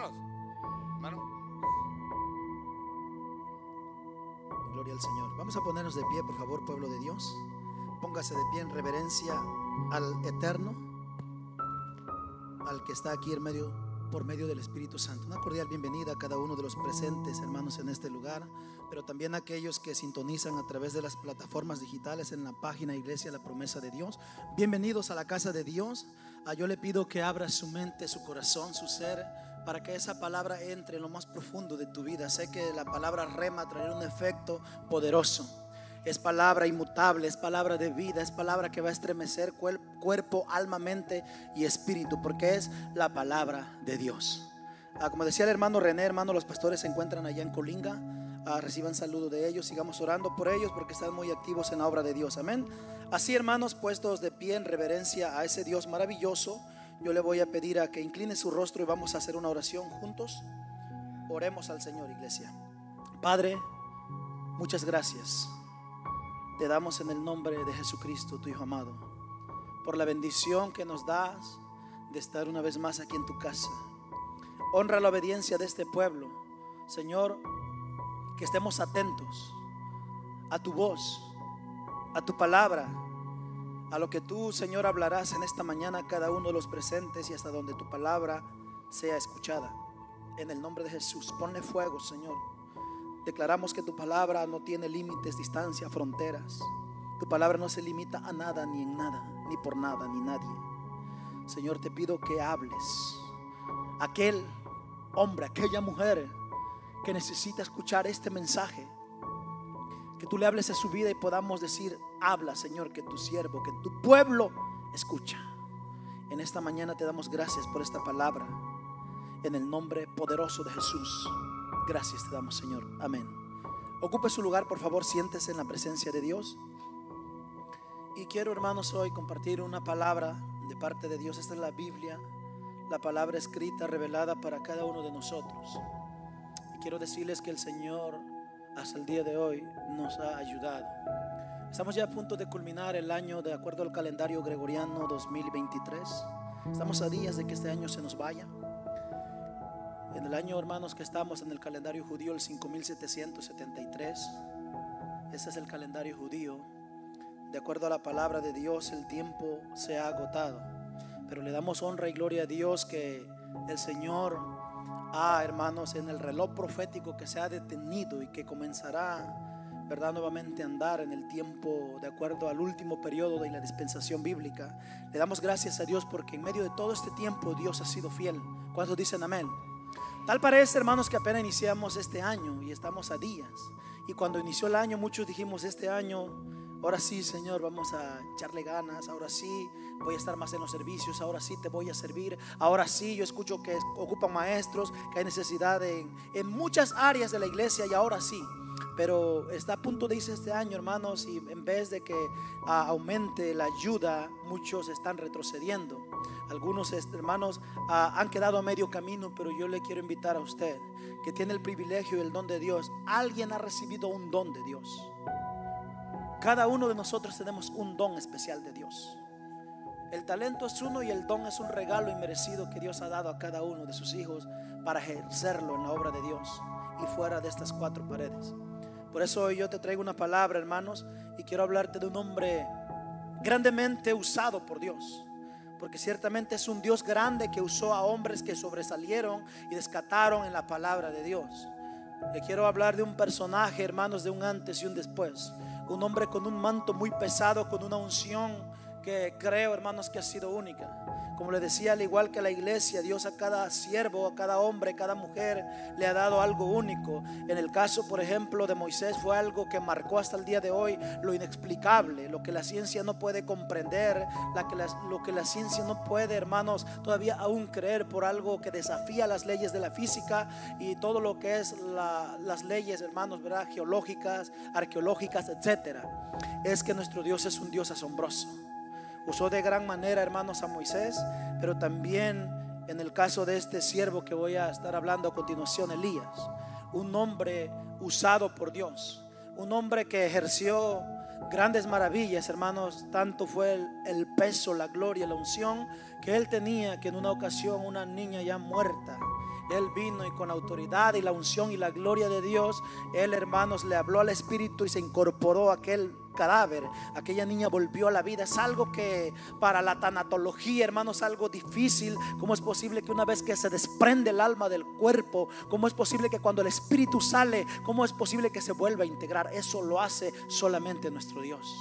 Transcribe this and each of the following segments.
hermanos. Hermano. Gloria al Señor. Vamos a ponernos de pie, por favor, pueblo de Dios. Póngase de pie en reverencia al Eterno, al que está aquí en medio, por medio del Espíritu Santo. Una cordial bienvenida a cada uno de los presentes, hermanos, en este lugar, pero también a aquellos que sintonizan a través de las plataformas digitales en la página Iglesia La Promesa de Dios. Bienvenidos a la casa de Dios. Yo le pido que abra su mente, su corazón, su ser, para que esa palabra entre en lo más profundo de tu vida. Sé que la palabra rema traerá un efecto poderoso. Es palabra inmutable, es palabra de vida, es palabra que va a estremecer cuerpo, alma, mente y espíritu, porque es la palabra de Dios. Como decía el hermano René, hermano, los pastores se encuentran allá en Colinga. Reciban saludo de ellos, sigamos orando por ellos porque están muy activos en la obra de Dios. Amén. Así, hermanos, puestos de pie en reverencia a ese Dios maravilloso, yo le voy a pedir a que incline su rostro y vamos a hacer una oración juntos. Oremos al Señor, iglesia. Padre, muchas gracias te damos en el nombre de Jesucristo, tu Hijo amado, por la bendición que nos das de estar una vez más aquí en tu casa. Honra la obediencia de este pueblo, Señor, que estemos atentos a tu voz, a tu palabra, a lo que tú, Señor, hablarás en esta mañana a cada uno de los presentes y hasta donde tu palabra sea escuchada. En el nombre de Jesús, ponle fuego, Señor. Declaramos que tu palabra no tiene límites, distancia, fronteras. Tu palabra no se limita a nada, ni en nada, ni por nada, ni nadie. Señor, te pido que hables. Aquel hombre, aquella mujer que necesita escuchar este mensaje, que tú le hables a su vida y podamos decir: habla, Señor, que tu siervo, que tu pueblo escucha. En esta mañana te damos gracias por esta palabra, en el nombre poderoso de Jesús. Gracias te damos, Señor. Amén. Ocupe su lugar, por favor, siéntese en la presencia de Dios. Y quiero, hermanos, hoy compartir una palabra de parte de Dios. Esta es la Biblia, la palabra escrita, revelada para cada uno de nosotros. Y quiero decirles que el Señor hasta el día de hoy nos ha ayudado. Estamos ya a punto de culminar el año de acuerdo al calendario gregoriano 2023. Estamos a días de que este año se nos vaya. En el año, hermanos, que estamos en el calendario judío, el 5773. Ese es el calendario judío. De acuerdo a la palabra de Dios, el tiempo se ha agotado, pero le damos honra y gloria a Dios que el Señor hermanos, en el reloj profético que se ha detenido y que comenzará, ¿verdad?, nuevamente a andar en el tiempo de acuerdo al último periodo de la dispensación bíblica. Le damos gracias a Dios porque en medio de todo este tiempo Dios ha sido fiel. ¿Cuántos dicen amén? Tal parece, hermanos, que apenas iniciamos este año y estamos a días. Y cuando inició el año, muchos dijimos: este año, ahora sí, Señor, vamos a echarle ganas. Ahora sí voy a estar más en los servicios. Ahora sí te voy a servir. Ahora sí, yo escucho que ocupan maestros, que hay necesidad en muchas áreas de la iglesia. Y ahora sí, pero está a punto de irse este año, hermanos, y en vez de que aumente la ayuda, muchos están retrocediendo. Algunos, hermanos, han quedado a medio camino. Pero yo le quiero invitar a usted, que tiene el privilegio y el don de Dios. Alguien ha recibido un don de Dios. Cada uno de nosotros tenemos un don especial de Dios. El talento es uno y el don es un regalo inmerecido que Dios ha dado a cada uno de sus hijos para ejercerlo en la obra de Dios y fuera de estas cuatro paredes. Por eso hoy yo te traigo una palabra, hermanos, y quiero hablarte de un hombre grandemente usado por Dios, porque ciertamente es un Dios grande que usó a hombres que sobresalieron y descataron en la palabra de Dios. Le quiero hablar de un personaje, hermanos, de un antes y un después. Un hombre con un manto muy pesado, con una unción que creo, hermanos, que ha sido única. Como le decía, al igual que a la iglesia, Dios a cada siervo, a cada hombre, a cada mujer le ha dado algo único. En el caso, por ejemplo, de Moisés, fue algo que marcó hasta el día de hoy lo inexplicable, lo que la ciencia no puede comprender, lo que la ciencia no puede, hermanos, todavía aún creer, por algo que desafía las leyes de la física y todo lo que es las leyes, hermanos, ¿verdad?, geológicas, arqueológicas, etcétera. Es que nuestro Dios es un Dios asombroso. Usó de gran manera, hermanos, a Moisés, pero también en el caso de este siervo que voy a estar hablando a continuación, Elías, un hombre usado por Dios, un hombre que ejerció grandes maravillas, hermanos. Tanto fue el peso, la gloria, la unción que él tenía, que en una ocasión una niña ya muerta Él vino y con la autoridad y la unción y la gloria de Dios, Él, hermanos, le habló al Espíritu y se incorporó a aquel cadáver. Aquella niña volvió a la vida. Es algo que para la tanatología, hermanos, es algo difícil. ¿Cómo es posible que una vez que se desprende el alma del cuerpo, cómo es posible que cuando el espíritu sale, cómo es posible que se vuelva a integrar? Eso lo hace solamente nuestro Dios.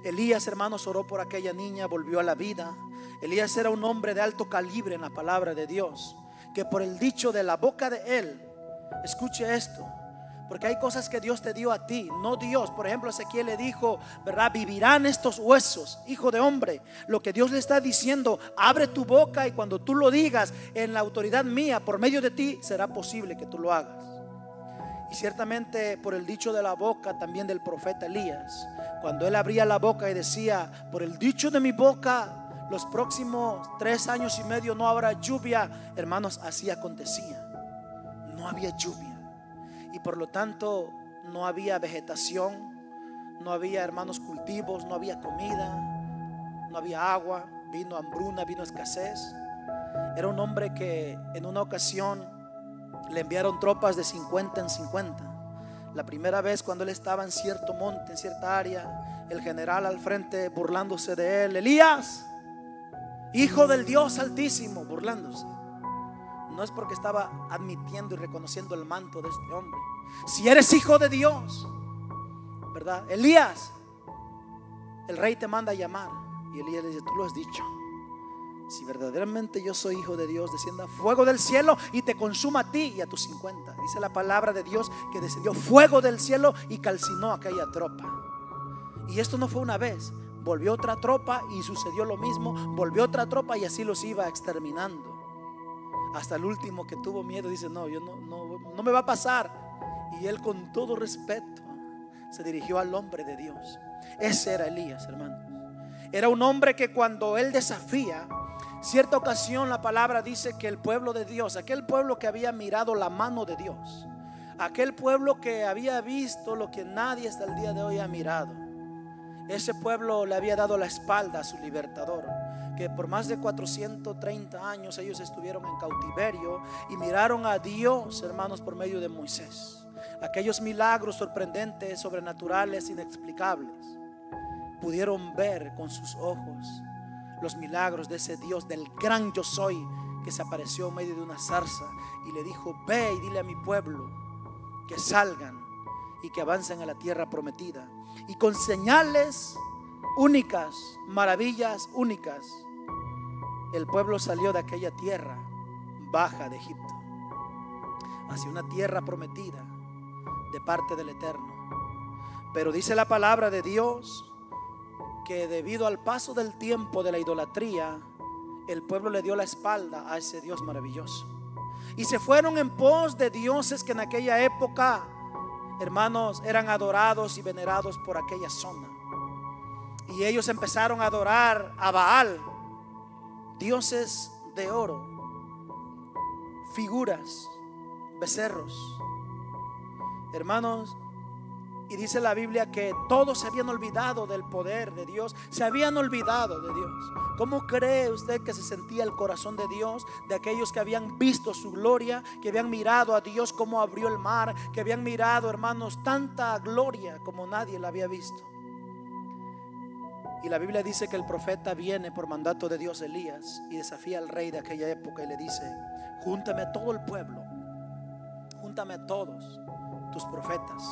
Elías, hermanos, oró por aquella niña, volvió a la vida. Elías era un hombre de alto calibre en la palabra de Dios, que por el dicho de la boca de él, escuche esto, porque hay cosas que Dios te dio a ti, no Dios. Por ejemplo, Ezequiel le dijo, ¿verdad? Vivirán estos huesos, hijo de hombre. Lo que Dios le está diciendo, abre tu boca y cuando tú lo digas en la autoridad mía, por medio de ti, será posible que tú lo hagas. Y ciertamente por el dicho de la boca también del profeta Elías, cuando él abría la boca y decía, por el dicho de mi boca, los próximos 3 años y medio no habrá lluvia, hermanos, así acontecía. No había lluvia y por lo tanto no había vegetación, no había, hermanos, cultivos, no había comida, no había agua, vino hambruna, vino escasez. Era un hombre que en una ocasión le enviaron tropas de 50 en 50. La primera vez cuando él estaba en cierto monte, en cierta área, el general al frente burlándose de él, Elías, hijo del Dios Altísimo, burlándose. No es porque estaba admitiendo y reconociendo el manto de este hombre. Si eres hijo de Dios, ¿verdad? Elías, el rey te manda a llamar. Y Elías le dice, tú lo has dicho. Si verdaderamente yo soy hijo de Dios, descienda fuego del cielo y te consuma a ti y a tus 50. Dice la palabra de Dios que descendió fuego del cielo y calcinó aquella tropa. Y esto no fue una vez. Volvió otra tropa y sucedió lo mismo. Volvió otra tropa y así los iba exterminando. Hasta el último que tuvo miedo dice, no, yo no me va a pasar. Y él con todo respeto se dirigió al hombre de Dios. Ese era Elías, hermanos. Era un hombre que cuando él desafía, cierta ocasión la palabra dice que el pueblo de Dios, aquel pueblo que había mirado la mano de Dios, aquel pueblo que había visto lo que nadie hasta el día de hoy ha mirado, ese pueblo le había dado la espalda a su libertador, que por más de 430 años ellos estuvieron en cautiverio y miraron a Dios, hermanos, por medio de Moisés. Aquellos milagros sorprendentes, sobrenaturales, inexplicables, pudieron ver con sus ojos los milagros de ese Dios, del gran yo soy, que se apareció en medio de una zarza y le dijo, ve y dile a mi pueblo que salgan y que avancen a la tierra prometida. Y con señales únicas, maravillas únicas, el pueblo salió de aquella tierra baja de Egipto hacia una tierra prometida de parte del Eterno. Pero dice la palabra de Dios que debido al paso del tiempo de la idolatría, el pueblo le dio la espalda a ese Dios maravilloso y se fueron en pos de dioses que en aquella época, hermanos, eran adorados y venerados por aquella zona. Y ellos empezaron a adorar a Baal, dioses de oro, figuras, becerros, hermanos. Y dice la Biblia que todos se habían olvidado del poder de Dios, se habían olvidado de Dios. ¿Cómo cree usted que se sentía el corazón de Dios, de aquellos que habían visto su gloria, que habían mirado a Dios cómo abrió el mar, que habían mirado, hermanos, tanta gloria como nadie la había visto? Y la Biblia dice que el profeta viene por mandato de Dios, Elías, y desafía al rey de aquella época y le dice, júntame a todo el pueblo, júntame a todos tus profetas.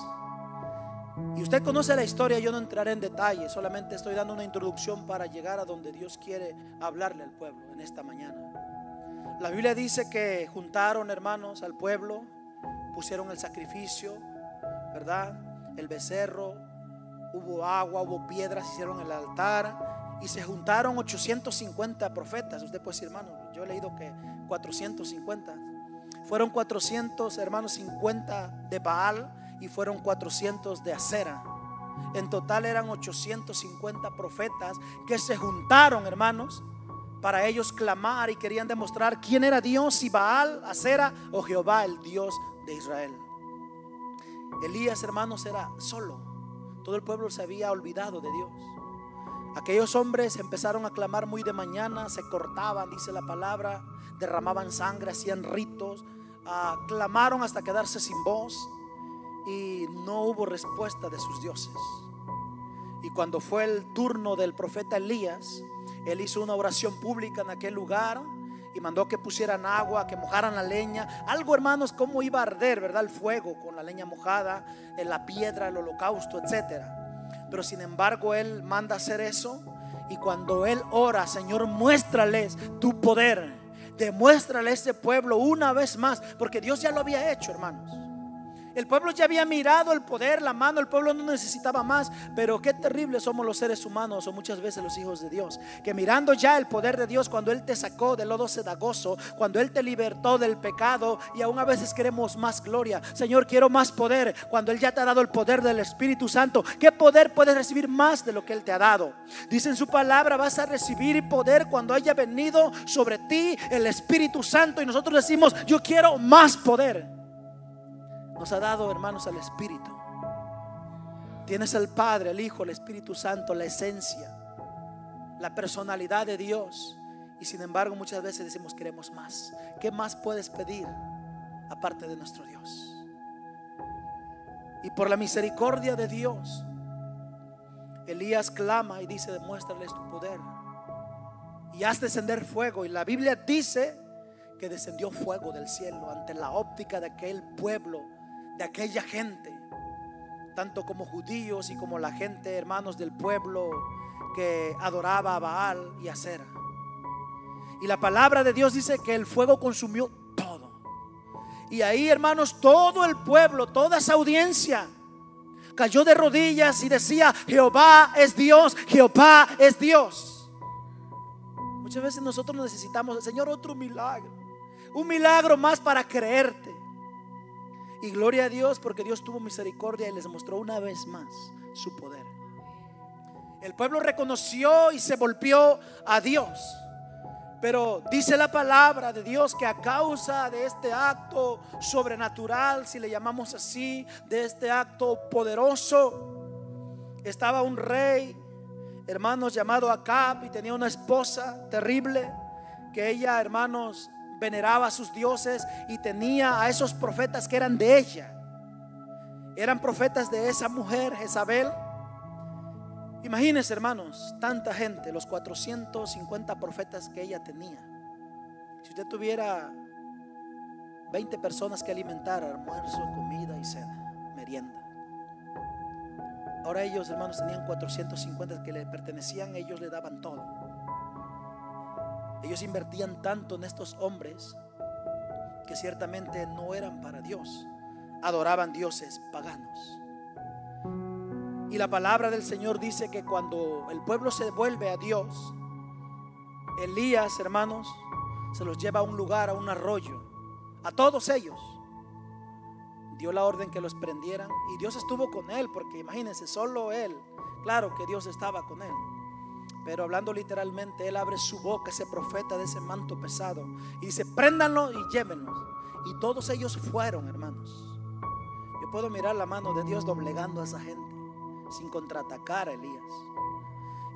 Y usted conoce la historia, yo no entraré en detalle, solamente estoy dando una introducción para llegar a donde Dios quiere hablarle al pueblo en esta mañana. La Biblia dice que juntaron, hermanos, al pueblo, pusieron el sacrificio, ¿verdad? El becerro, hubo agua, hubo piedras, hicieron el altar y se juntaron 850 profetas. Usted puede decir, hermano, yo he leído que 450. Fueron 400, hermanos, 50 de Baal y fueron 400 de Acera. En total eran 850 profetas que se juntaron, hermanos, para ellos clamar y querían demostrar quién era Dios, si Baal, Acera o Jehová, el Dios de Israel. Elías, hermanos, era solo. Todo el pueblo se había olvidado de Dios. Aquellos hombres empezaron a clamar muy de mañana, se cortaban, dice la palabra, derramaban sangre, hacían ritos, clamaron hasta quedarse sin voz y no hubo respuesta de sus dioses. Y cuando fue el turno del profeta Elías, él hizo una oración pública en aquel lugar y mandó que pusieran agua, que mojaran la leña. Algo, hermanos, cómo iba a arder, ¿verdad? El fuego con la leña mojada, en la piedra, el holocausto, etcétera. Pero sin embargo él manda hacer eso. Y cuando él ora: Señor, muéstrales tu poder, demuéstrale a este pueblo una vez más, porque Dios ya lo había hecho, hermanos. El pueblo ya había mirado el poder, la mano. El pueblo no necesitaba más. Pero qué terribles somos los seres humanos, o muchas veces los hijos de Dios, que mirando ya el poder de Dios, cuando Él te sacó del lodo cenagoso, cuando Él te libertó del pecado, y aún a veces queremos más gloria. Señor, quiero más poder, cuando Él ya te ha dado el poder del Espíritu Santo. ¿Qué poder puedes recibir más de lo que Él te ha dado? Dice en su palabra: vas a recibir poder cuando haya venido sobre ti el Espíritu Santo. Y nosotros decimos: yo quiero más poder. Nos ha dado, hermanos, al Espíritu. Tienes al Padre, el Hijo, el Espíritu Santo, la esencia, la personalidad de Dios. Y sin embargo muchas veces decimos: queremos más. ¿Qué más puedes pedir aparte de nuestro Dios? Y por la misericordia de Dios, Elías clama y dice: demuéstrales tu poder y haz descender fuego. Y la Biblia dice que descendió fuego del cielo ante la óptica de aquel pueblo, de aquella gente, tanto como judíos y como la gente, hermanos, del pueblo que adoraba a Baal y a Sera. Y la palabra de Dios dice que el fuego consumió todo. Y ahí, hermanos, todo el pueblo, toda esa audiencia cayó de rodillas y decía: Jehová es Dios, Jehová es Dios. Muchas veces nosotros necesitamos: Señor, otro milagro, un milagro más para creerte. Y gloria a Dios, porque Dios tuvo misericordia y les mostró una vez más su poder. El pueblo reconoció y se volvió a Dios. Pero dice la palabra de Dios que a causa de este acto sobrenatural, si le llamamos así, de este acto poderoso, estaba un rey, hermanos, llamado Acab, y tenía una esposa terrible, que ella, hermanos, veneraba a sus dioses y tenía a esos profetas que eran de ella. Eran profetas de esa mujer, Jezabel. Imagínense, hermanos, tanta gente, los 450 profetas que ella tenía. Si usted tuviera 20 personas que alimentar, almuerzo, comida y cena, merienda. Ahora ellos, hermanos, tenían 450 que le pertenecían, ellos le daban todo. Ellos invertían tanto en estos hombres que ciertamente no eran para Dios, adoraban dioses paganos. Y la palabra del Señor dice que cuando el pueblo se vuelve a Dios, Elías, hermanos, se los lleva a un lugar, a un arroyo, a todos ellos. Dio la orden que los prendieran y Dios estuvo con él, porque imagínense, solo él, claro que Dios estaba con él. Pero hablando literalmente, él abre su boca, ese profeta de ese manto pesado, y dice: préndanlo y llévenlos. Y todos ellos fueron, hermanos. Yo puedo mirar la mano de Dios doblegando a esa gente sin contraatacar a Elías.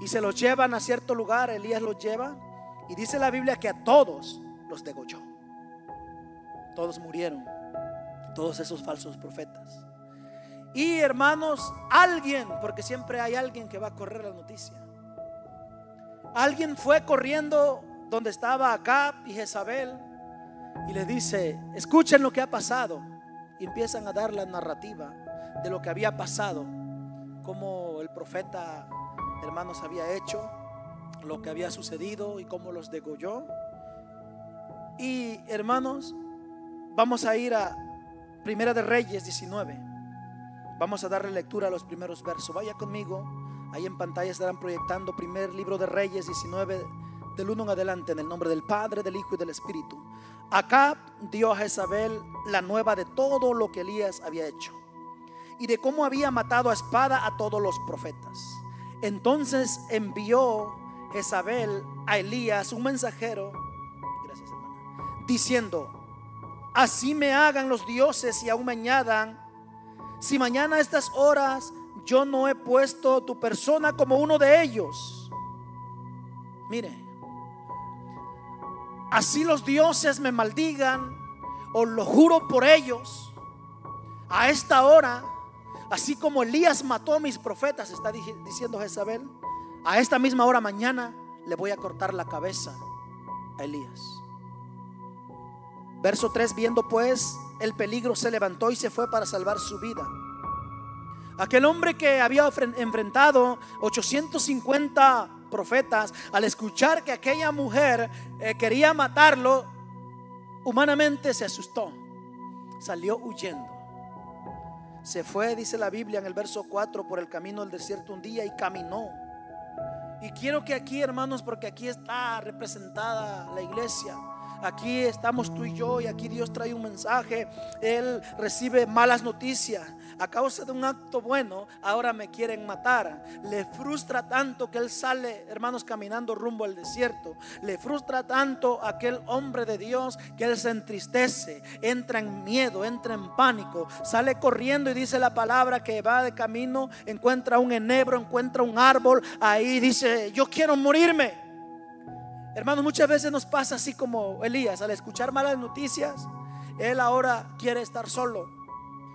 Y se los llevan a cierto lugar. Elías los lleva y dice la Biblia que a todos los degolló. Todos murieron, todos esos falsos profetas. Y hermanos, alguien, porque siempre hay alguien que va a correr la noticia, alguien fue corriendo donde estaba Acab y Jezabel y les dice: escuchen lo que ha pasado. Y empiezan a dar la narrativa de lo que había pasado, cómo el profeta, hermanos, había hecho, lo que había sucedido y cómo los degolló. Y hermanos, vamos a ir a Primera de Reyes 19. Vamos a darle lectura a los primeros versos. Vaya conmigo. Ahí en pantalla estarán proyectando primer libro de Reyes 19, del 1 en adelante, en el nombre del Padre, del Hijo y del Espíritu. Acab dio a Jezabel la nueva de todo lo que Elías había hecho y de cómo había matado a espada a todos los profetas. Entonces envió Jezabel a Elías un mensajero, gracias, hermana, diciendo: así me hagan los dioses y aún me añadan, si mañana a estas horas yo no he puesto tu persona como uno de ellos. Mire, así los dioses me maldigan, o lo juro por ellos, a esta hora, así como Elías mató a mis profetas, está diciendo Jezabel, a esta misma hora mañana le voy a cortar la cabeza a Elías. Verso 3: viendo pues el peligro, se levantó y se fue para salvar su vida. Aquel hombre que había enfrentado 850 profetas, al escuchar que aquella mujer quería matarlo, humanamente se asustó, salió huyendo. Se fue, dice la Biblia en el verso 4, por el camino del desierto un día y caminó. Y quiero que aquí, hermanos, porque aquí está representada la iglesia, aquí estamos tú y yo, y aquí Dios trae un mensaje. Él recibe malas noticias. A causa de un acto bueno, ahora me quieren matar. Le frustra tanto que él sale, hermanos, caminando rumbo al desierto. Le frustra tanto a aquel hombre de Dios que él se entristece, entra en miedo, entra en pánico, sale corriendo y dice la palabra que va de camino, encuentra un enebro, encuentra un árbol, ahí dice: yo quiero morirme. Hermanos, muchas veces nos pasa así como Elías. Al escuchar malas noticias, él ahora quiere estar solo,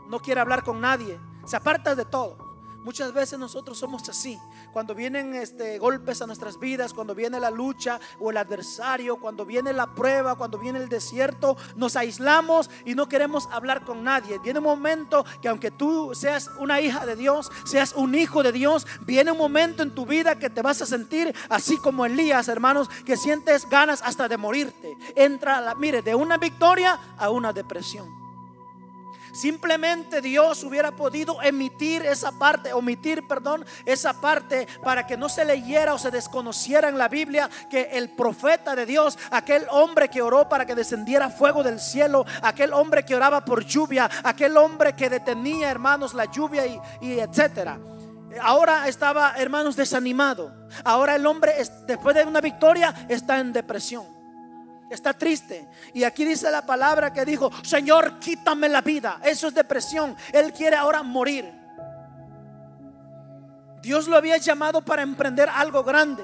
no quiere hablar con nadie, se aparta de todo. Muchas veces nosotros somos así. Cuando vienen golpes a nuestras vidas, cuando viene la lucha o el adversario, cuando viene la prueba, cuando viene el desierto, nos aislamos y no queremos hablar con nadie. Viene un momento que aunque tú seas una hija de Dios, seas un hijo de Dios, viene un momento en tu vida que te vas a sentir así como Elías, hermanos, que sientes ganas hasta de morirte. Mire, de una victoria a una depresión. Simplemente Dios hubiera podido omitir esa parte para que no se leyera o se desconociera en la Biblia que el profeta de Dios, aquel hombre que oró para que descendiera fuego del cielo, aquel hombre que oraba por lluvia, aquel hombre que detenía, hermanos, la lluvia y etcétera, ahora estaba, hermanos, desanimado. Ahora el hombre, después de una victoria, está en depresión, está triste. Y aquí dice la palabra que dijo: Señor, quítame la vida. Eso es depresión. Él quiere ahora morir. Dios lo había llamado para emprender algo grande,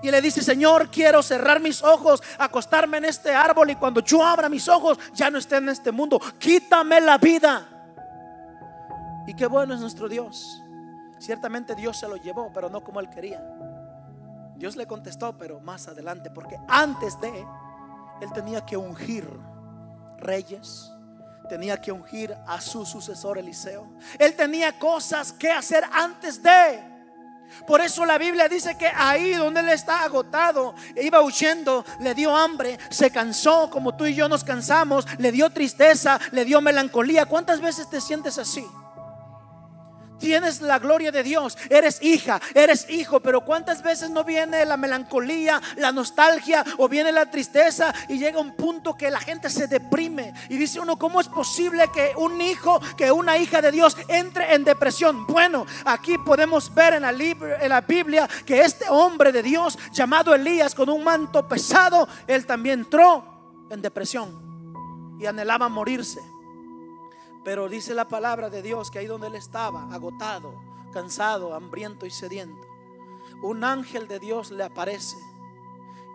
y le dice: Señor, quiero cerrar mis ojos, acostarme en este árbol, y cuando yo abra mis ojos ya no esté en este mundo. Quítame la vida. Y qué bueno es nuestro Dios. Ciertamente Dios se lo llevó, pero no como él quería. Dios le contestó, pero más adelante, porque antes de él tenía que ungir reyes, tenía que ungir a su sucesor Eliseo. Él tenía cosas que hacer antes de. Por eso la Biblia dice que ahí donde él está agotado, iba huyendo, le dio hambre, se cansó como tú y yo nos cansamos, le dio tristeza, le dio melancolía. ¿Cuántas veces te sientes así? Tienes la gloria de Dios, eres hija, eres hijo, pero ¿cuántas veces no viene la melancolía, la nostalgia o viene la tristeza y llega un punto que la gente se deprime y dice uno: ¿cómo es posible que un hijo, que una hija de Dios entre en depresión? Bueno, aquí podemos ver en la Biblia que este hombre de Dios llamado Elías, con un manto pesado, él también entró en depresión y anhelaba morirse. Pero dice la palabra de Dios que ahí donde él estaba, agotado, cansado, hambriento y sediento, un ángel de Dios le aparece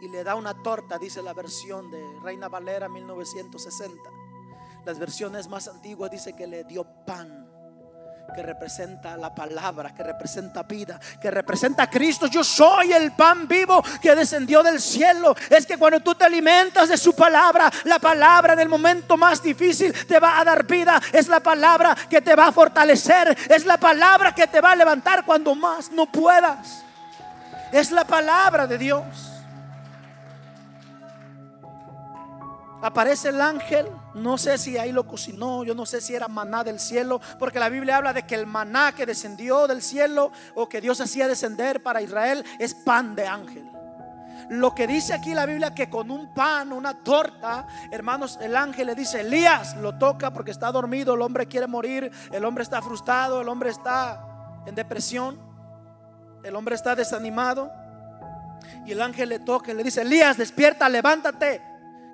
y le da una torta, dice la versión de Reina Valera 1960. Las versiones más antiguas dice que le dio pan, que representa la palabra, que representa vida, que representa a Cristo. Yo soy el pan vivo que descendió del cielo. Es que cuando tú te alimentas de su palabra, la palabra en el momento más difícil te va a dar vida. Es la palabra que te va a fortalecer, es la palabra que te va a levantar cuando más no puedas. Es la palabra de Dios. Aparece el ángel, no sé si ahí lo cocinó, yo no sé si era maná del cielo, porque la Biblia habla de que el maná que descendió del cielo o que Dios hacía descender para Israel es pan de ángel. Lo que dice aquí la Biblia, que con un pan, una torta, hermanos, el ángel le dice: Elías, lo toca porque está dormido, el hombre quiere morir, el hombre está frustrado, el hombre está en depresión, el hombre está desanimado. Y el ángel le toca y le dice: Elías, despierta, levántate,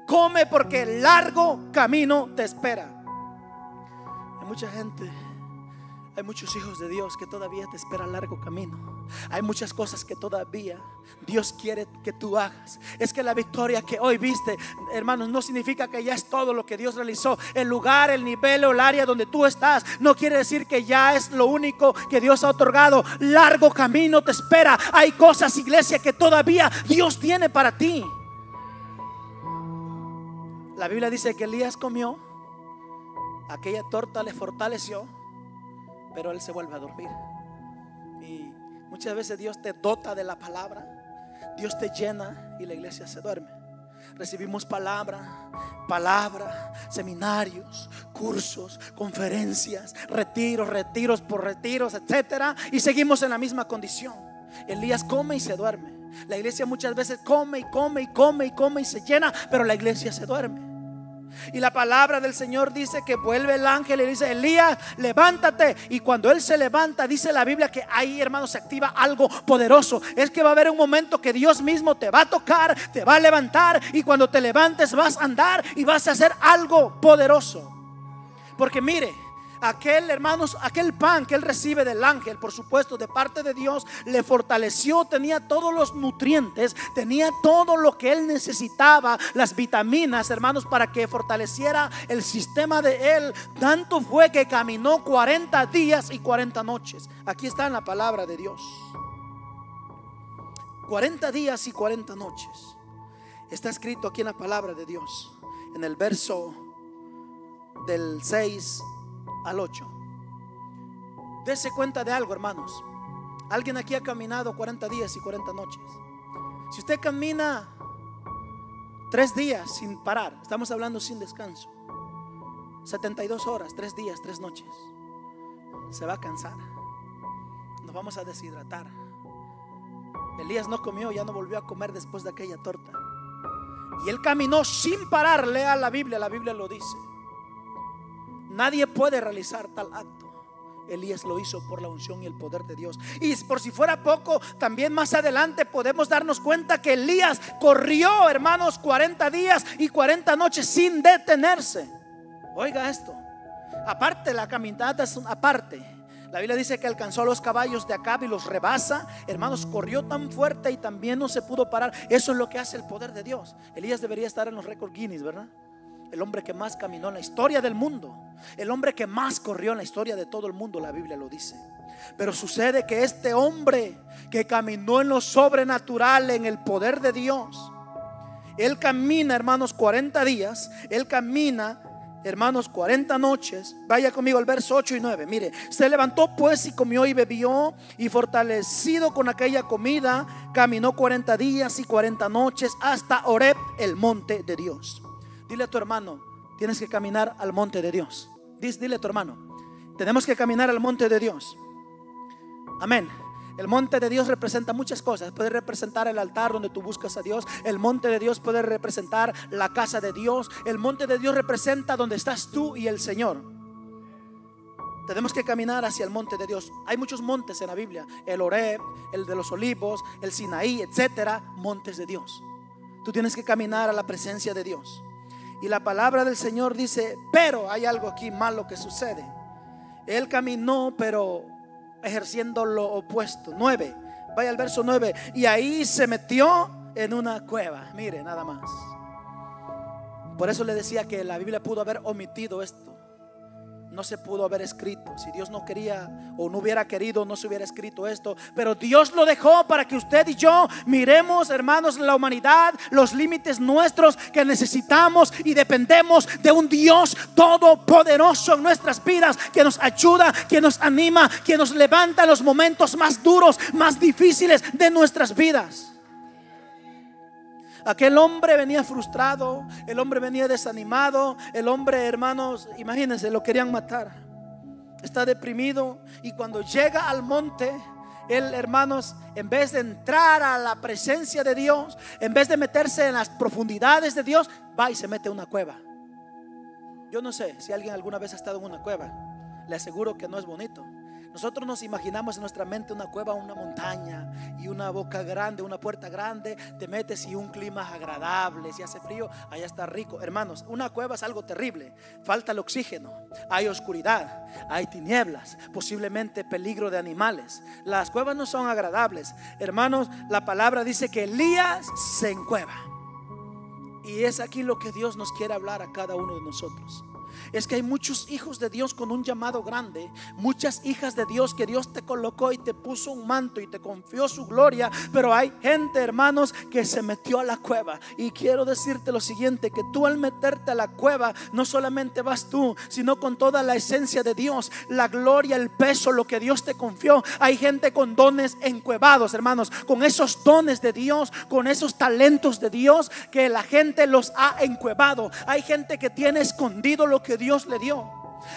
come porque el largo camino te espera. Hay mucha gente Hay muchos hijos de Dios que todavía te espera largo camino. Hay muchas cosas que todavía Dios quiere que tú hagas. Es que la victoria que hoy viste, hermanos, no significa que ya es todo lo que Dios realizó. El lugar, el nivel o el área donde tú estás no quiere decir que ya es lo único que Dios ha otorgado. Largo camino te espera. Hay cosas, iglesia, que todavía Dios tiene para ti. La Biblia dice que Elías comió, aquella torta le fortaleció, pero él se vuelve a dormir. Y muchas veces Dios te dota de la palabra, Dios te llena y la iglesia se duerme. Recibimos palabra, seminarios, cursos, conferencias, retiros por retiros, etcétera, y seguimos en la misma condición. Elías come y se duerme. La iglesia muchas veces come y se llena, pero la iglesia se duerme. Y la palabra del Señor dice que vuelve el ángel y le dice: Elías, levántate. Y cuando él se levanta, dice la Biblia que ahí, hermanos, se activa algo poderoso. Es que va a haber un momento que Dios mismo te va a tocar, te va a levantar, y cuando te levantes vas a andar y vas a hacer algo poderoso. Porque mire, aquel pan que él recibe del ángel, por supuesto de parte de Dios, le fortaleció, tenía todos los nutrientes, tenía todo lo que él necesitaba, las vitaminas, hermanos, para que fortaleciera el sistema de él. Tanto fue que caminó 40 días y 40 noches. Aquí está en la palabra de Dios. 40 días y 40 noches. Está escrito aquí en la palabra de Dios, en el verso del 6 al 8. Dese cuenta de algo, hermanos. Alguien aquí ha caminado 40 días y 40 noches. Si usted camina 3 días sin parar, estamos hablando sin descanso, 72 horas, 3 días, 3 noches, se va a cansar. Nos vamos a deshidratar. Elías no comió, ya no volvió a comer después de aquella torta. Y él caminó sin parar. Lea la Biblia lo dice. Nadie puede realizar tal acto. Elías lo hizo por la unción y el poder de Dios. Y por si fuera poco, también más adelante podemos darnos cuenta que Elías corrió, hermanos, 40 días y 40 noches sin detenerse. Oiga esto. Aparte, la caminata es aparte. La Biblia dice que alcanzó a los caballos de Acab y los rebasa. Hermanos, corrió tan fuerte y también no se pudo parar. Eso es lo que hace el poder de Dios. Elías debería estar en los récords Guinness, ¿verdad? El hombre que más caminó en la historia del mundo, el hombre que más corrió en la historia de todo el mundo, la Biblia lo dice. Pero sucede que este hombre que caminó en lo sobrenatural, en el poder de Dios, él camina, hermanos, 40 días. Él camina, hermanos, 40 noches. Vaya conmigo al verso 8 y 9. Mire, se levantó pues y comió y bebió, y fortalecido con aquella comida, caminó 40 días y 40 noches hasta Horeb, el monte de Dios. Dile a tu hermano: tienes que caminar al monte de Dios. Dile a tu hermano: tenemos que caminar al monte de Dios. Amén. El monte de Dios representa muchas cosas. Puede representar el altar donde tú buscas a Dios. El monte de Dios puede representar la casa de Dios. El monte de Dios representa donde estás tú y el Señor. Tenemos que caminar hacia el monte de Dios. Hay muchos montes en la Biblia: el Horeb, el de los Olivos, el Sinaí, etcétera. Montes de Dios. Tú tienes que caminar a la presencia de Dios. Y la palabra del Señor dice: pero hay algo aquí malo que sucede. Él caminó, pero ejerciendo lo opuesto. 9, vaya al verso 9. Y ahí se metió en una cueva. Mire, nada más. Por eso le decía que la Biblia pudo haber omitido esto. No se pudo haber escrito. Si Dios no quería o no hubiera querido, no se hubiera escrito esto. Pero Dios lo dejó para que usted y yo miremos, hermanos, la humanidad, los límites nuestros, que necesitamos y dependemos de un Dios todopoderoso en nuestras vidas, que nos ayuda, que nos anima, que nos levanta en los momentos más duros, más difíciles de nuestras vidas. Aquel hombre venía frustrado, el hombre venía desanimado, el hombre, hermanos, imagínense, lo querían matar. Está deprimido, y cuando llega al monte, él, hermanos, en vez de entrar a la presencia de Dios, en vez de meterse en las profundidades de Dios, va y se mete en una cueva. Yo no sé si alguien alguna vez ha estado en una cueva. Le aseguro que no es bonito. Nosotros nos imaginamos en nuestra mente una cueva, una montaña y una boca grande, una puerta grande. Te metes y un clima agradable. Si hace frío, allá está rico. Hermanos, una cueva es algo terrible. Falta el oxígeno, hay oscuridad, hay tinieblas, posiblemente peligro de animales. Las cuevas no son agradables. Hermanos, la palabra dice que Elías se encueva. Y es aquí lo que Dios nos quiere hablar a cada uno de nosotros. Es que hay muchos hijos de Dios con un llamado grande, muchas hijas de Dios que Dios te colocó y te puso un manto y te confió su gloria. Pero hay gente, hermanos, que se metió a la cueva. Y quiero decirte lo siguiente, que tú al meterte a la cueva, no solamente vas tú, sino con toda la esencia de Dios, la gloria, el peso, lo que Dios te confió. Hay gente con dones encuevados, hermanos, con esos dones de Dios, con esos talentos de Dios, que la gente los ha encuevado. Hay gente que tiene escondido lo que Dios le dio.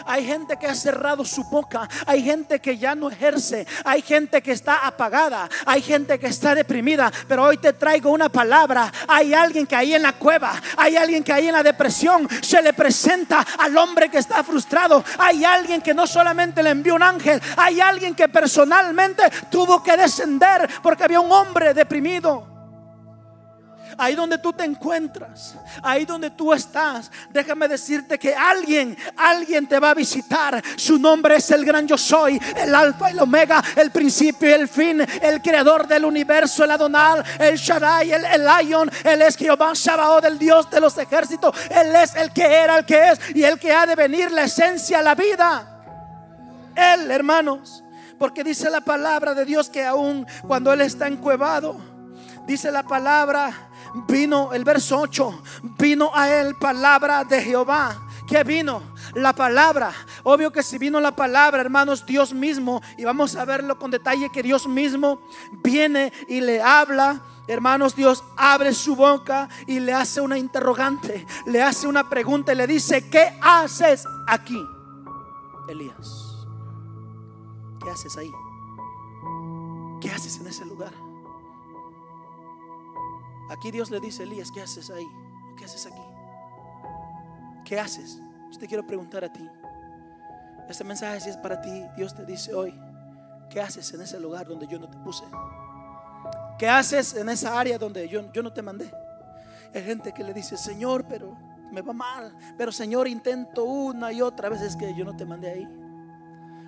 Hay gente que ha cerrado su boca. Hay gente que ya no ejerce. Hay gente que está apagada. Hay gente que está deprimida. Pero hoy te traigo una palabra. Hay alguien que ahí en la cueva, hay alguien que ahí en la depresión se le presenta al hombre que está frustrado. Hay alguien que no solamente le envió un ángel, hay alguien que personalmente tuvo que descender porque había un hombre deprimido. Ahí donde tú te encuentras, ahí donde tú estás, déjame decirte que alguien te va a visitar. Su nombre es el gran yo soy, el alfa y el omega, el principio y el fin, el creador del universo, el Adonai, el Shaddai, el Lion. Él es Jehová Sabaoth, el Dios de los ejércitos. Él es el que era, el que es y el que ha de venir, la esencia, la vida. Él, hermanos, porque dice la palabra de Dios que aún cuando él está encuevado, dice la palabra, vino, el verso 8, vino a él palabra de Jehová. ¿Qué vino? La palabra. Obvio que si vino la palabra, hermanos, Dios mismo, y vamos a verlo con detalle, que Dios mismo viene y le habla. Hermanos, Dios abre su boca y le hace una interrogante, le hace una pregunta y le dice: ¿qué haces aquí, Elías? ¿Qué haces ahí? ¿Qué haces en ese lugar? Aquí Dios le dice: Elías, ¿qué haces ahí? ¿Qué haces aquí? ¿Qué haces? Yo te quiero preguntar a ti. Este mensaje, si es para ti, Dios te dice hoy: ¿qué haces en ese lugar donde yo no te puse? ¿Qué haces en esa área donde yo no te mandé? Hay gente que le dice: Señor, pero me va mal. Pero Señor, intento una y otra vez, es que yo no te mandé ahí.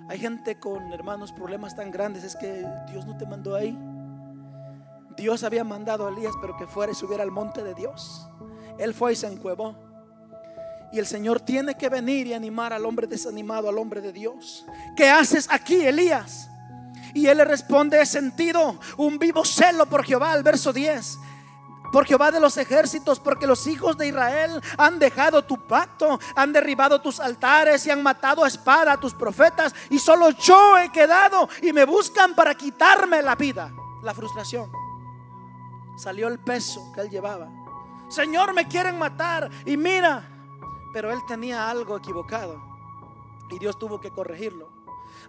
Hay gente con, hermanos, problemas tan grandes, es que Dios no te mandó ahí. Dios había mandado a Elías, pero que fuera y subiera al monte de Dios. Él fue y se encuevó. Y el Señor tiene que venir y animar al hombre desanimado, al hombre de Dios. ¿Qué haces aquí, Elías? Y él le responde: he sentido un vivo celo por Jehová, el verso 10. Por Jehová de los ejércitos, porque los hijos de Israel han dejado tu pacto, han derribado tus altares y han matado a espada a tus profetas, y solo yo he quedado y me buscan para quitarme la vida. La frustración. Salió el peso que él llevaba. Señor, me quieren matar. Y mira, pero él tenía algo equivocado y Dios tuvo que corregirlo.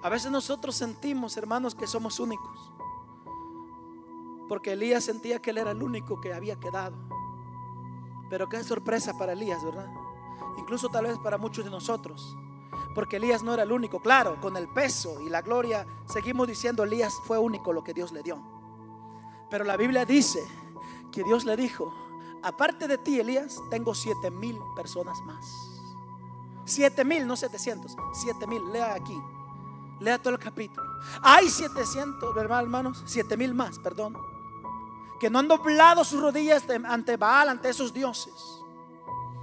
A veces nosotros sentimos, hermanos, que somos únicos, porque Elías sentía que él era el único que había quedado. Pero qué sorpresa para Elías, ¿verdad? Incluso tal vez para muchos de nosotros, porque Elías no era el único. Claro, con el peso y la gloria seguimos diciendo: Elías fue único lo que Dios le dio. Pero la Biblia dice que Dios le dijo: aparte de ti, Elías, tengo 7,000 personas más. 7,000, no 700, 7,000. Lea aquí, lea todo el capítulo. Hay 700, ¿verdad, hermanos? 7,000 más, perdón, que no han doblado sus rodillas ante Baal, ante esos dioses.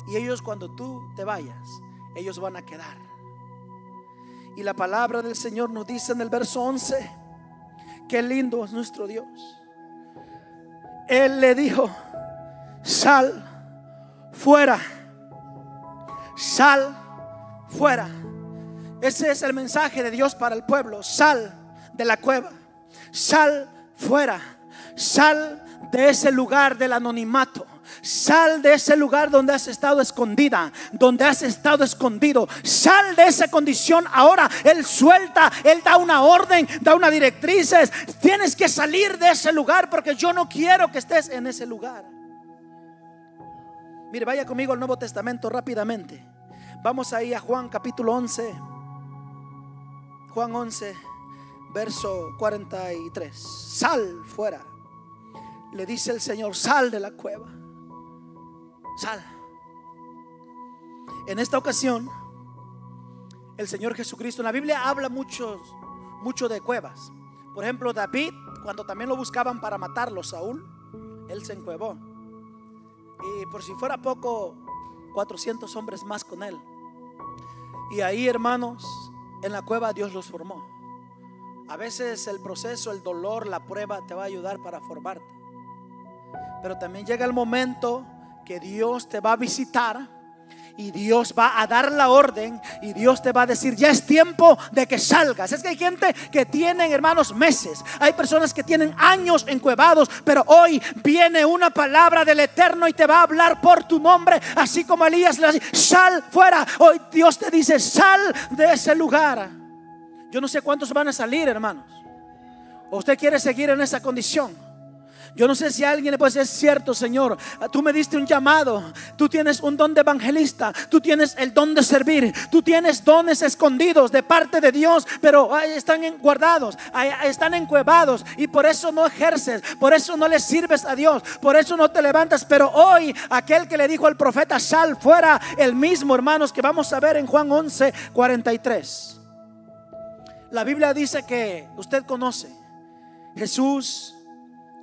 Y ellos, cuando tú te vayas, ellos van a quedar. Y la palabra del Señor nos dice en el verso 11: qué lindo es nuestro Dios. Él le dijo: sal fuera, sal fuera. Ese es el mensaje de Dios para el pueblo: sal de la cueva, sal fuera, sal de ese lugar del anonimato, sal de ese lugar donde has estado escondida, donde has estado escondido. Sal de esa condición. Ahora Él suelta, Él da una orden, da una directriz. Tienes que salir de ese lugar, porque yo no quiero que estés en ese lugar. Mire, vaya conmigo al Nuevo Testamento rápidamente. Vamos ahí a Juan capítulo 11. Juan 11, verso 43. Sal fuera. Le dice el Señor, sal de la cueva. Sal. En esta ocasión, el Señor Jesucristo, en la Biblia habla mucho de cuevas. Por ejemplo, David, cuando también lo buscaban para matarlo, Saúl, él se encuevó. Y por si fuera poco, 400 hombres más con él. Y ahí, hermanos, en la cueva Dios los formó. A veces el proceso, el dolor, la prueba te va a ayudar para formarte. Pero también llega el momento que Dios te va a visitar y Dios va a dar la orden y Dios te va a decir, ya es tiempo de que salgas. Es que hay gente que tienen, hermanos, meses. Hay personas que tienen años encuevados, pero hoy viene una palabra del Eterno y te va a hablar por tu nombre, así como Elías le dice, sal fuera. Hoy Dios te dice, sal de ese lugar. Yo no sé cuántos van a salir, hermanos. ¿O usted quiere seguir en esa condición? Yo no sé si alguien le puede decir, es cierto, Señor, tú me diste un llamado, tú tienes un don de evangelista, tú tienes el don de servir, tú tienes dones escondidos de parte de Dios, pero están guardados, están encuevados, y por eso no ejerces, por eso no le sirves a Dios, por eso no te levantas. Pero hoy aquel que le dijo al profeta, sal fuera, el mismo, hermanos, que vamos a ver en Juan 11:43. La Biblia dice que usted conoce, Jesús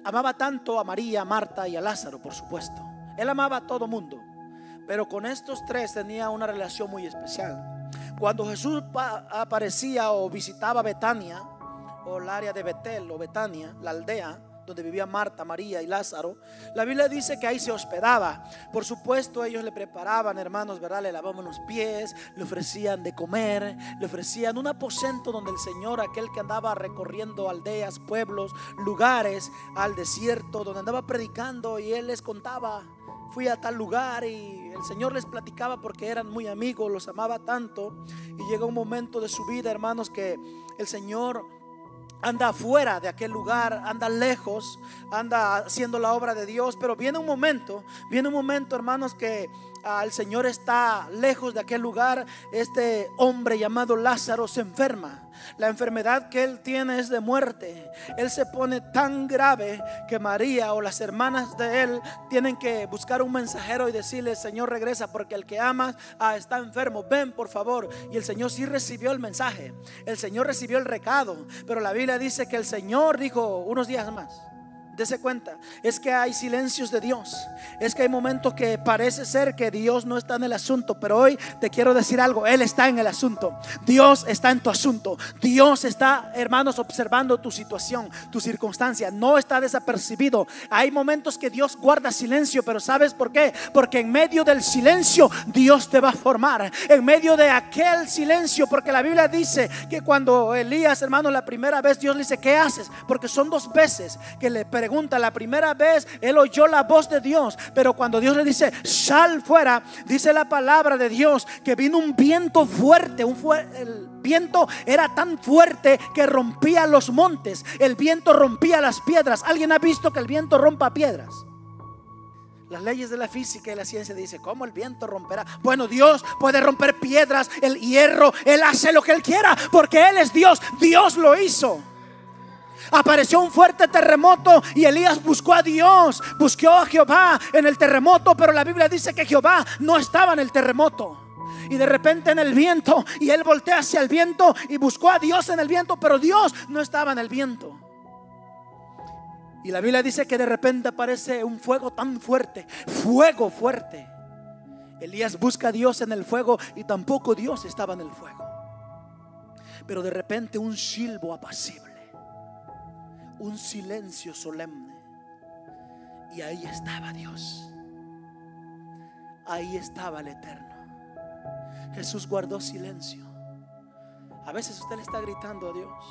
amaba tanto a María, a Marta y a Lázaro, por supuesto. Él amaba a todo mundo, pero con estos tres tenía una relación muy especial. Cuando Jesús aparecía o visitaba Betania, o el área de Betel o Betania, la aldea donde vivía Marta, María y Lázaro, la Biblia dice que ahí se hospedaba. Por supuesto, ellos le preparaban, hermanos, ¿verdad? Le lavaban los pies, le ofrecían de comer, le ofrecían un aposento donde el Señor, aquel que andaba recorriendo aldeas, pueblos, lugares, al desierto, donde andaba predicando, y él les contaba, fui a tal lugar, y el Señor les platicaba porque eran muy amigos, los amaba tanto. Y llega un momento de su vida, hermanos, que el Señor anda afuera de aquel lugar, anda lejos, anda haciendo la obra de Dios. Pero viene un momento, hermanos, que el Señor está lejos de aquel lugar. Este hombre llamado Lázaro se enferma. La enfermedad que él tiene es de muerte. Él se pone tan grave que María o las hermanas de él tienen que buscar un mensajero y decirle, Señor, regresa porque el que amas está enfermo, ven por favor. Y el Señor sí recibió el mensaje, el Señor recibió el recado. Pero la Biblia dice que el Señor dijo, unos días más. Dese cuenta, es que hay silencios de Dios. Es que hay momentos que parece ser que Dios no está en el asunto, pero hoy te quiero decir algo, Él está en el asunto. Dios está en tu asunto. Dios está, hermanos, observando tu situación, tu circunstancia. No está desapercibido. Hay momentos que Dios guarda silencio, pero ¿sabes por qué? Porque en medio del silencio Dios te va a formar. En medio de aquel silencio, porque la Biblia dice que cuando Elías, hermano, la primera vez Dios le dice, ¿qué haces? Porque son dos veces que le pregunta. La primera vez él oyó la voz de Dios, pero cuando Dios le dice sal fuera, dice la palabra de Dios que vino un viento fuerte. El viento era tan fuerte que rompía los montes. El viento rompía las piedras. ¿Alguien ha visto que el viento rompa piedras? Las leyes de la física y la ciencia dicen, ¿cómo el viento romperá? Bueno, Dios puede romper piedras, el hierro. Él hace lo que Él quiera porque Él es Dios. Dios lo hizo. Apareció un fuerte terremoto y Elías buscó a Dios, buscó a Jehová en el terremoto, pero la Biblia dice que Jehová no estaba en el terremoto. Y de repente en el viento, y él voltea hacia el viento y buscó a Dios en el viento, pero Dios no estaba en el viento. Y la Biblia dice que de repente aparece un fuego tan fuerte, fuego fuerte. Elías busca a Dios en el fuego y tampoco Dios estaba en el fuego. Pero de repente un silbo apacible, un silencio solemne, y ahí estaba Dios. Ahí estaba el Eterno. Jesús guardó silencio. A veces usted le está gritando a Dios,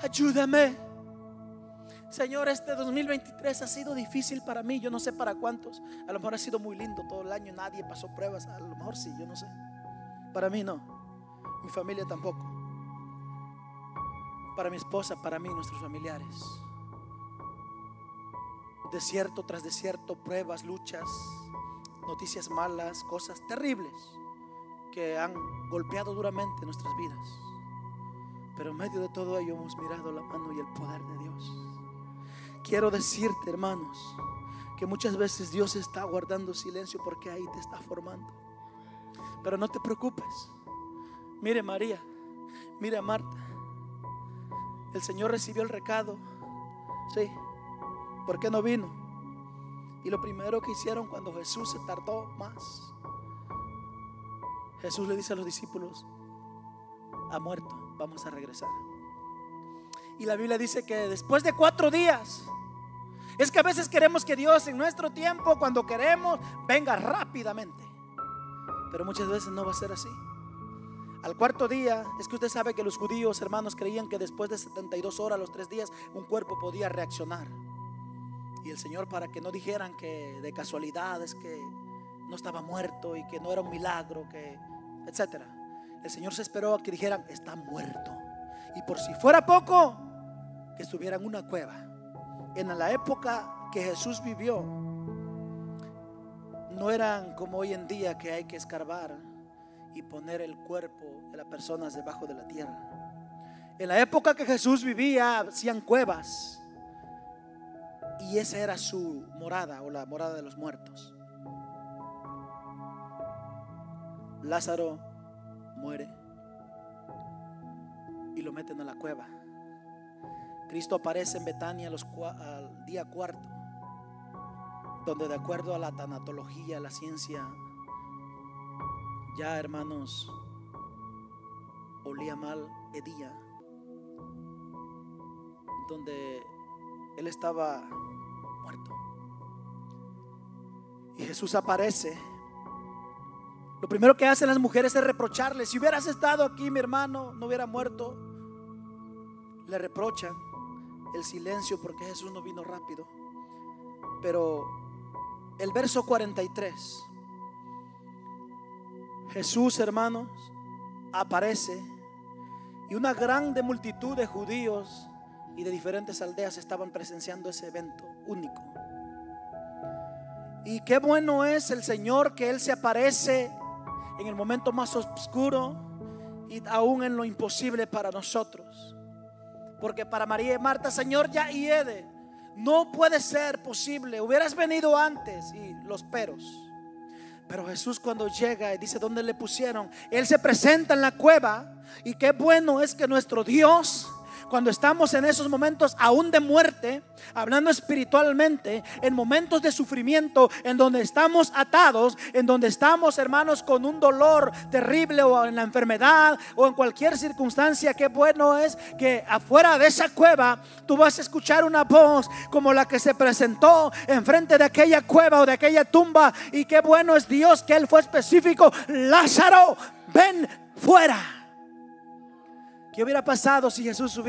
ayúdame, Señor, este 2023 ha sido difícil para mí. Yo no sé para cuántos. A lo mejor ha sido muy lindo todo el año, nadie pasó pruebas. A lo mejor sí, yo no sé. Para mí no, mi familia tampoco. Para mi esposa, para mí, nuestros familiares. Desierto tras desierto, pruebas, luchas, noticias malas, cosas terribles que han golpeado duramente nuestras vidas. pero en medio de todo ello hemos mirado la mano y el poder de Dios. Quiero decirte, hermanos, que muchas veces Dios está guardando silencio porque ahí te está formando. Pero no te preocupes. Mire María, mire a Marta. El Señor recibió el recado. Sí, ¿por qué no vino? Y lo primero que hicieron cuando Jesús se tardó más, Jesús le dice a los discípulos: ha muerto, vamos a regresar. Y la Biblia dice que después de 4 días, es que a veces queremos que Dios en nuestro tiempo, cuando queremos, venga rápidamente, pero muchas veces no va a ser así. Al 4.º día, es que usted sabe que los judíos, hermanos, creían que después de 72 horas, los 3 días, un cuerpo podía reaccionar. Y el Señor, para que no dijeran que de casualidad es que no estaba muerto y que no era un milagro, que etcétera, el Señor se esperó a que dijeran: está muerto. Y por si fuera poco, que estuviera en una cueva. En la época que Jesús vivió, no eran como hoy en día, que hay que escarbar y poner el cuerpo de las personas debajo de la tierra. En la época que Jesús vivía, hacían cuevas, y esa era su morada, o la morada de los muertos. Lázaro muere y lo meten a la cueva. Cristo aparece en Betania al día 4, donde de acuerdo a la tanatología, la ciencia, ya, hermanos, olía mal hedía, donde él estaba muerto. Y Jesús aparece. Lo primero que hacen las mujeres es reprocharle: si hubieras estado aquí, mi hermano no hubiera muerto. Le reprochan el silencio porque Jesús no vino rápido. Pero el verso 43, Jesús, hermanos, aparece, y una grande multitud de judíos y de diferentes aldeas estaban presenciando ese evento único. Y qué bueno es el Señor, que Él se aparece en el momento más oscuro y aún en lo imposible para nosotros. Porque para María y Marta: Señor, ya hiede, no puede ser posible, hubieras venido antes, y los peros. Pero Jesús, cuando llega y dice dónde le pusieron, Él se presenta en la cueva. Y qué bueno es que nuestro Dios, cuando estamos en esos momentos aún de muerte, hablando espiritualmente, en momentos de sufrimiento, en donde estamos atados, en donde estamos, hermanos, con un dolor terrible, o en la enfermedad, o en cualquier circunstancia, qué bueno es que afuera de esa cueva tú vas a escuchar una voz como la que se presentó enfrente de aquella cueva o de aquella tumba. Y qué bueno es Dios, que Él fue específico: Lázaro, ven fuera. ¿Qué hubiera pasado si Jesús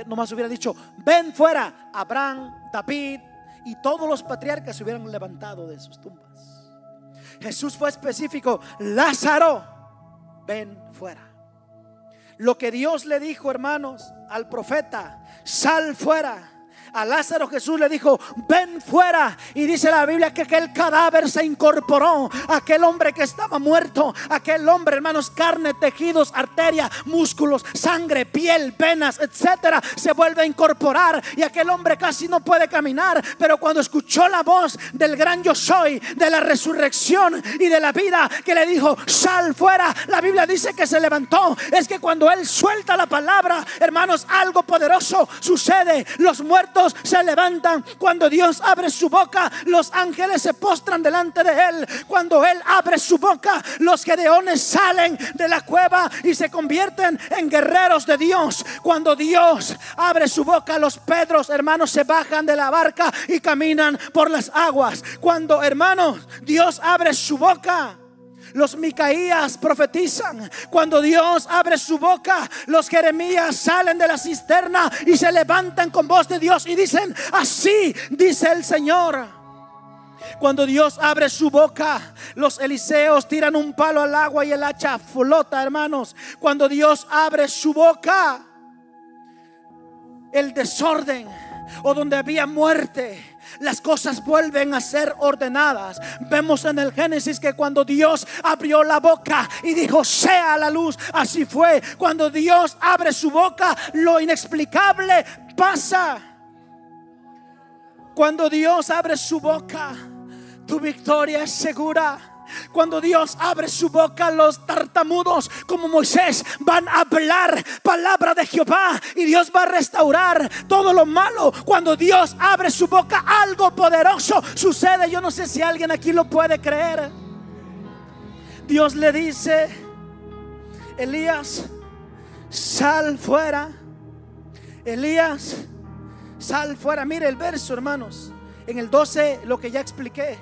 nomás hubiera dicho: ven fuera? Abraham, David y todos los patriarcas se hubieran levantado de sus tumbas. Jesús fue específico: Lázaro, ven fuera. Lo que Dios le dijo, hermanos, al profeta: sal fuera. A Lázaro Jesús le dijo: ven fuera. Y dice la Biblia que aquel cadáver se incorporó. Aquel hombre que estaba muerto, aquel hombre, hermanos, carne, tejidos, arteria, músculos, sangre, piel, venas, etcétera, se vuelve a incorporar. Y aquel hombre casi no puede caminar, pero cuando escuchó la voz del gran yo soy, de la resurrección y de la vida, que le dijo: sal fuera, la Biblia dice que se levantó. Es que cuando Él suelta la palabra, hermanos, algo poderoso sucede. Los muertos se levantan. Cuando Dios abre su boca, los ángeles se postran delante de Él. Cuando Él abre su boca, los gedeones salen de la cueva y se convierten en guerreros de Dios. Cuando Dios abre su boca, los Pedros, hermanos, se bajan de la barca y caminan por las aguas. Cuando, hermanos, Dios abre su boca, los Micaías profetizan. Cuando Dios abre su boca, los Jeremías salen de la cisterna y se levantan con voz de Dios y dicen: así dice el Señor. Cuando Dios abre su boca, los Eliseos tiran un palo al agua y el hacha flota, hermanos. Cuando Dios abre su boca, el desorden, o donde había muerte, las cosas vuelven a ser ordenadas. Vemos en el Génesis que cuando Dios abrió la boca y dijo sea la luz, así fue. Cuando Dios abre su boca, lo inexplicable pasa. Cuando Dios abre su boca, tu victoria es segura. Cuando Dios abre su boca, los tartamudos como Moisés van a hablar palabra de Jehová, y Dios va a restaurar todo lo malo. Cuando Dios abre su boca, algo poderoso sucede. Yo no sé si alguien aquí lo puede creer. Dios le dice: Elías, sal fuera. Elías, sal fuera. Mire el verso, hermanos. En el 12, lo que ya expliqué.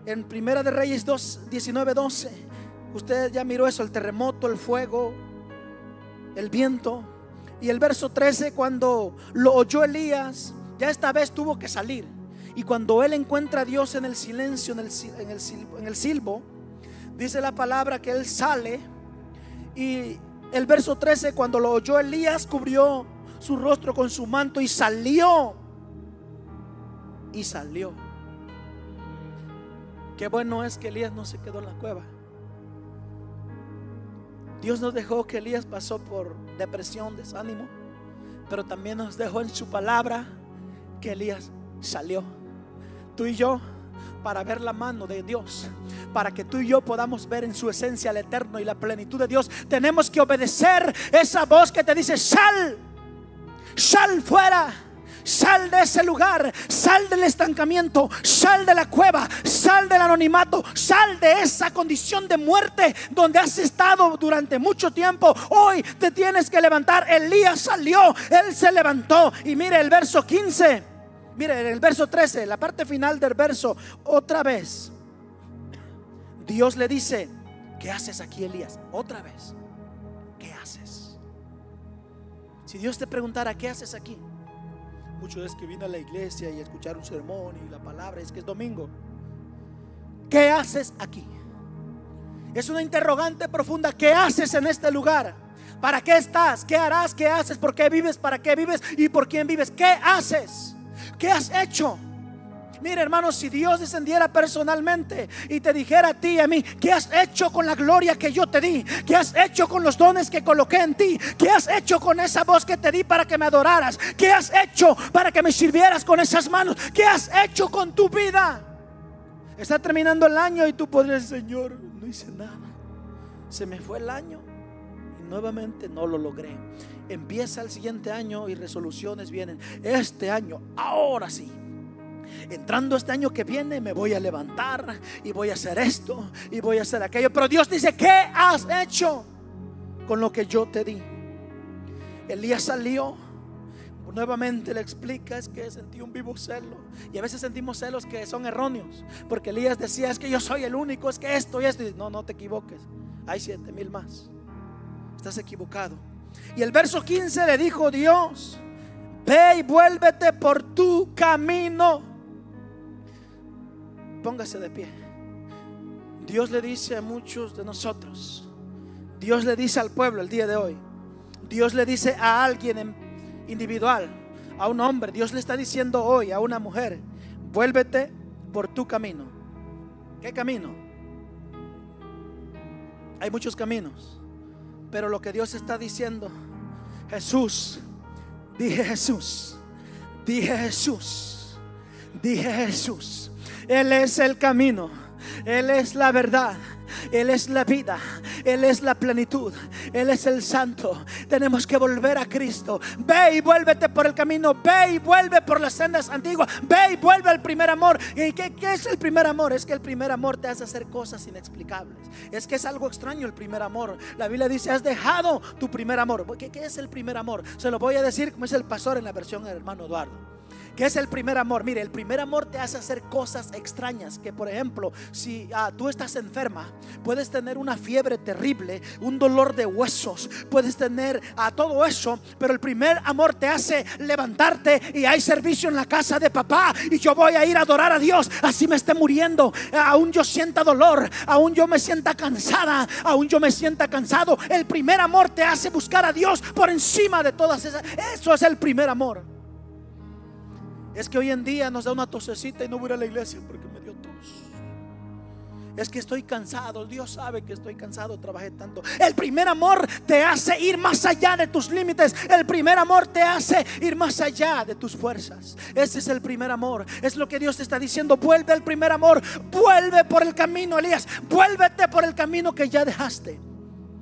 En Primera de Reyes 19:12, usted ya miró eso: el terremoto, el fuego, el viento. Y el verso 13, cuando lo oyó Elías, ya esta vez tuvo que salir. Y cuando él encuentra a Dios en el silencio, en el silbo, dice la palabra que él sale. Y el verso 13, cuando lo oyó Elías, cubrió su rostro con su manto y salió. Y salió. Qué bueno es que Elías no se quedó en la cueva. Dios nos dejó que Elías pasó por depresión, desánimo, pero también nos dejó en su palabra que Elías salió. Tú y yo, para ver la mano de Dios, para que tú y yo podamos ver en su esencia el eterno y la plenitud de Dios, tenemos que obedecer esa voz que te dice: sal, sal fuera. Sal de ese lugar, sal del estancamiento, sal de la cueva, sal del anonimato, sal de esa condición de muerte donde has estado durante mucho tiempo. Hoy te tienes que levantar. Elías salió, él se levantó. Y mire el verso 15, mire el verso 13, la parte final del verso. Otra vez Dios le dice: ¿qué haces aquí, Elías? Otra vez, ¿qué haces? Si Dios te preguntara: ¿qué haces aquí? Muchos es que vine a la iglesia y a escuchar un sermón y la palabra, es que es domingo. ¿Qué haces aquí? Es una interrogante profunda. ¿Qué haces en este lugar? ¿Para qué estás? ¿Qué harás? ¿Qué haces? ¿Por qué vives? ¿Para qué vives? ¿Y por quién vives? ¿Qué haces? ¿Qué has hecho? Mire, hermanos, si Dios descendiera personalmente y te dijera a ti y a mí: ¿qué has hecho con la gloria que yo te di? ¿Qué has hecho con los dones que coloqué en ti? ¿Qué has hecho con esa voz que te di para que me adoraras? ¿Qué has hecho para que me sirvieras con esas manos? ¿Qué has hecho con tu vida? Está terminando el año y tú podrías: Señor, no hice nada, se me fue el año y nuevamente no lo logré. Empieza el siguiente año y resoluciones vienen. Este año, ahora sí, entrando este año que viene, me voy a levantar y voy a hacer esto y voy a hacer aquello. Pero Dios dice: ¿qué has hecho con lo que yo te di? Elías salió. Nuevamente le explica: es que sentí un vivo celo. Y a veces sentimos celos que son erróneos, porque Elías decía: es que yo soy el único, es que esto y esto. Y no te equivoques, hay 7,000 más. Estás equivocado. Y el verso 15 le dijo Dios: ve y vuélvete por tu camino. Póngase de pie. Dios le dice a muchos de nosotros, Dios le dice al pueblo el día de hoy, Dios le dice a alguien individual, a un hombre, Dios le está diciendo hoy a una mujer: vuélvete por tu camino. ¿Qué camino? Hay muchos caminos, pero lo que Dios está diciendo: Jesús, dije Jesús, dije Jesús, dije Jesús. Él es el camino, Él es la verdad, Él es la vida, Él es la plenitud, Él es el santo. Tenemos que volver a Cristo. Ve y vuélvete por el camino, ve y vuelve por las sendas antiguas, ve y vuelve al primer amor. ¿Y qué es el primer amor? Es que el primer amor te hace hacer cosas inexplicables. Es que es algo extraño el primer amor. La Biblia dice: has dejado tu primer amor. ¿Qué es el primer amor? Se lo voy a decir como es el pastor en la versión del hermano Eduardo. ¿Qué es el primer amor? Mire, el primer amor te hace hacer cosas extrañas. Que por ejemplo, si tú estás enferma, puedes tener una fiebre terrible, un dolor de huesos, puedes tener todo eso, pero el primer amor te hace levantarte y hay servicio en la casa de papá y yo voy a ir a adorar a Dios, así me esté muriendo, aún yo sienta dolor, aún yo me sienta cansada, aún yo me sienta cansado. El primer amor te hace buscar a Dios por encima de todas esas. Eso es el primer amor. Es que hoy en día nos da una tosecita y no voy a ir a la iglesia porque me dio tos. Es que estoy cansado. Dios sabe que estoy cansado, trabajé tanto. El primer amor te hace ir más allá de tus límites. El primer amor te hace ir más allá de tus fuerzas. Ese es el primer amor. Es lo que Dios te está diciendo. Vuelve al primer amor. Vuelve por el camino, Elías. Vuélvete por el camino que ya dejaste.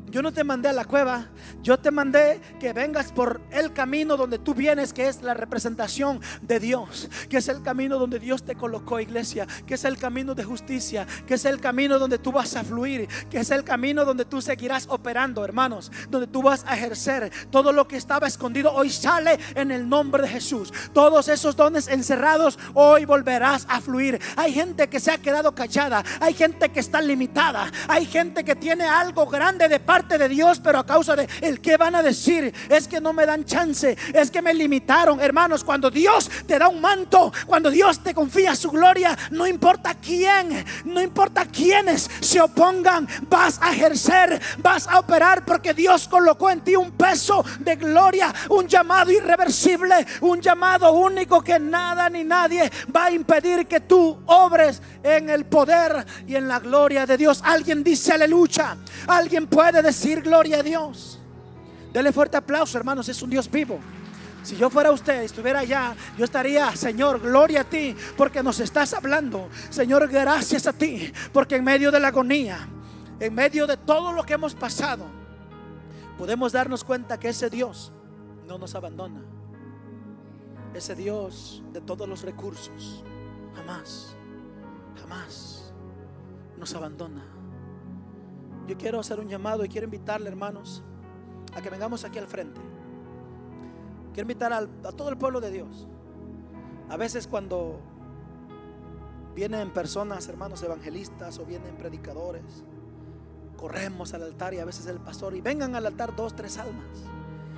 Yo no te mandé a la cueva, yo te mandé que vengas por el camino donde tú vienes, que es la representación de Dios, que es el camino donde Dios te colocó, iglesia, que es el camino de justicia, que es el camino donde tú vas a fluir, que es el camino donde tú seguirás operando, hermanos, donde tú vas a ejercer todo lo que estaba escondido. Hoy sale en el nombre de Jesús. Todos esos dones encerrados, hoy volverás a fluir. Hay gente que se ha quedado callada, hay gente que está limitada, hay gente que tiene algo grande de parte de Dios, pero a causa de el que van a decir, es que no me dan chance, es que me limitaron. Hermanos, cuando Dios te da un manto, cuando Dios te confía su gloria, no importa quién, no importa quiénes se opongan, vas a ejercer, vas a operar, porque Dios colocó en ti un peso de gloria, un llamado irreversible, un llamado único que nada ni nadie va a impedir que tú obres en el poder y en la gloria de Dios. Alguien dice aleluya, alguien puede decir gloria a Dios. Dele fuerte aplauso, hermanos, es un Dios vivo. Si yo fuera usted, estuviera allá, yo estaría: Señor, gloria a ti, porque nos estás hablando. Señor, gracias a ti, porque en medio de la agonía, en medio de todo lo que hemos pasado, podemos darnos cuenta que ese Dios no nos abandona. Ese Dios de todos los recursos jamás nos abandona. Yo quiero hacer un llamado y quiero invitarle, hermanos, a que vengamos aquí al frente. Quiero invitar a todo el pueblo de Dios. A veces cuando vienen personas, hermanos evangelistas, o vienen predicadores, corremos al altar, y a veces el pastor, y vengan al altar 2, 3 almas.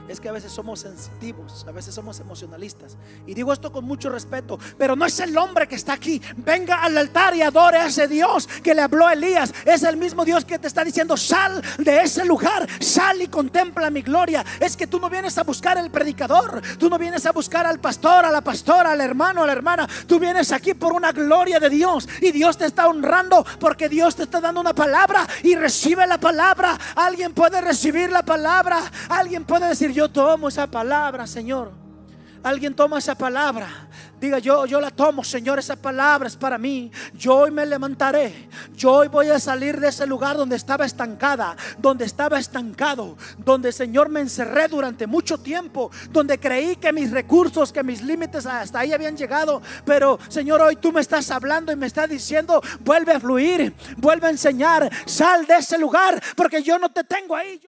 Es que a veces somos sensitivos, a veces somos emocionalistas, y digo esto con mucho respeto, pero no es el hombre que está aquí. Venga al altar y adore a ese Dios que le habló a Elías. Es el mismo Dios que te está diciendo: sal de ese lugar, sal y contempla mi gloria. Es que tú no vienes a buscar al predicador, tú no vienes a buscar al pastor, a la pastora, al hermano, a la hermana. Tú vienes aquí por una gloria de Dios, y Dios te está honrando porque Dios te está dando una palabra, y recibe la palabra. Alguien puede recibir la palabra, alguien puede decir: yo tomo esa palabra, Señor. Alguien toma esa palabra. Diga: yo la tomo, Señor, esa palabra es para mí. Yo hoy me levantaré, yo hoy voy a salir de ese lugar donde estaba estancada, donde estaba estancado, donde, Señor, me encerré durante mucho tiempo, donde creí que mis recursos, que mis límites hasta ahí habían llegado. Pero, Señor, hoy tú me estás hablando y me estás diciendo: vuelve a fluir, vuelve a enseñar, sal de ese lugar, porque yo no te tengo ahí.